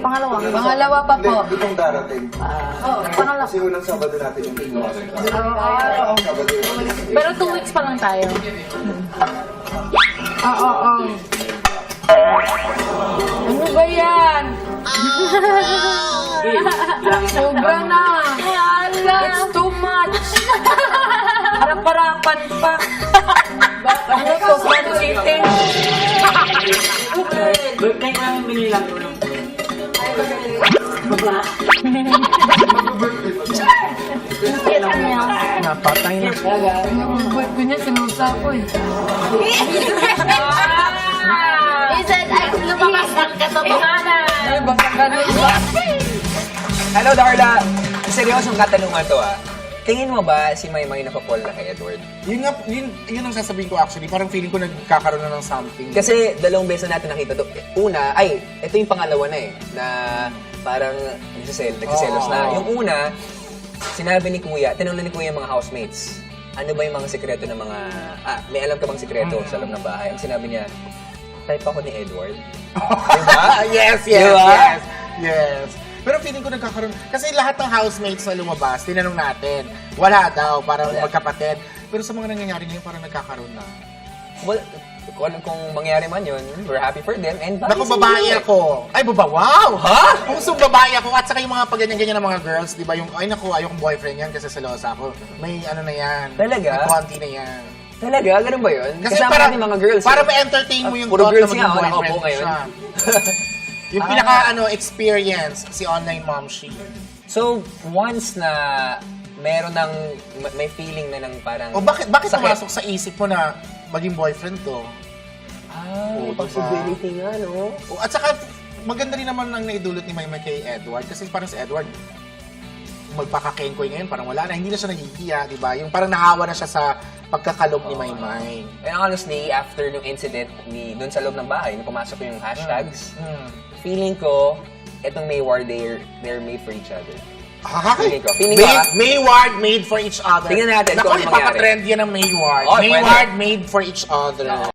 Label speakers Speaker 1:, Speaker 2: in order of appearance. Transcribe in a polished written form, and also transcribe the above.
Speaker 1: pangalawa.
Speaker 2: Pangalawa pa po.
Speaker 3: Hindi, itong darating.
Speaker 1: Pangalawa.
Speaker 3: Kasi unang Sabado natin yung pinagawa. Sabado yun.
Speaker 1: Pero 2 weeks pa lang tayo.
Speaker 2: Oo. Ano ba yan? Sobra na. It's too much. Harap-harapan pa. Ano to? Paano eating?
Speaker 4: Birthday ko namin binili lang ito.
Speaker 5: Napatay na.
Speaker 2: Yung buhat ko niya, sinusa ko eh.
Speaker 1: Minsan ay lumakas ang katotohanan.
Speaker 2: Ay, baka ganun ba?
Speaker 5: Hello, Darla. Seryosong katanungan to Tingin mo ba si Maymay napapol na kay Edward?
Speaker 6: Yun ang sasabihin ko actually. Parang feeling ko nagkakaroon na ng something.
Speaker 5: Kasi dalawang beses na natin nakita to. Una, ito yung pangalawa na na parang nagsiselos na. Yung una, sinabi ni Kuya, tinanong ni Kuya yung mga housemates. Ano ba yung mga sekreto ng mga... may alam ka bang sekreto sa loob ng bahay? Ang sinabi niya, type ako ni Edward. Diba?
Speaker 6: Yes.
Speaker 5: Diba?
Speaker 6: Yes. Pero feeling ko nagkakaroon... Kasi lahat ng housemates na lumabas, tinanong natin. Wala daw, parang magkapatid. Pero sa mga nangyayari ngayon, parang nagkakaroon na.
Speaker 5: Well, kung mangyari man yun, we're happy for them. And
Speaker 6: Naku, babae ako. Ay, wow!
Speaker 5: Ha?
Speaker 6: Pusong babae ako. At saka yung mga pagganyan-ganyan ng mga girls, di ba? Yung, ay naku, ayokong boyfriend yan kasi selosa ako. May ano na yan.
Speaker 5: Talaga?
Speaker 6: May konti na yan.
Speaker 5: Talaga? Ganun ba yun?
Speaker 6: Kasi
Speaker 5: Kasama
Speaker 6: para,
Speaker 5: natin mga girls.
Speaker 6: para ma-entertain mo yung
Speaker 5: puro
Speaker 6: thought
Speaker 5: girls
Speaker 6: na
Speaker 5: nga,
Speaker 6: maging
Speaker 5: nakaupo
Speaker 6: boyfriend
Speaker 5: ngayon.
Speaker 6: siya. Yung experience, si online momshi.
Speaker 5: So, once na meron ng, may feeling na ng parang...
Speaker 6: O bakit
Speaker 5: sakit.
Speaker 6: pumasok sa isip mo na maging boyfriend to?
Speaker 5: May possibility nga, no?
Speaker 6: At saka, maganda rin naman ang naidulot ni Maymay kay Edward. Kasi parang si Edward, magpaka-kenkoy ngayon, parang wala na. Hindi na siya nagigiya, di ba? Yung parang nahawa na siya sa pagkakalog ni Maymay.
Speaker 5: And honestly, after nung incident dun sa loob ng bahay, nung pumasok yung hashtags, feeling ko, etong Mayward, they're made for each other. Feeling ko.
Speaker 6: Mayward made for each other.
Speaker 5: Tingnan natin
Speaker 6: Naku,
Speaker 5: kung ano mangyari.
Speaker 6: ipapatrend yan ng Mayward.
Speaker 5: Oh,
Speaker 6: Mayward made for each other.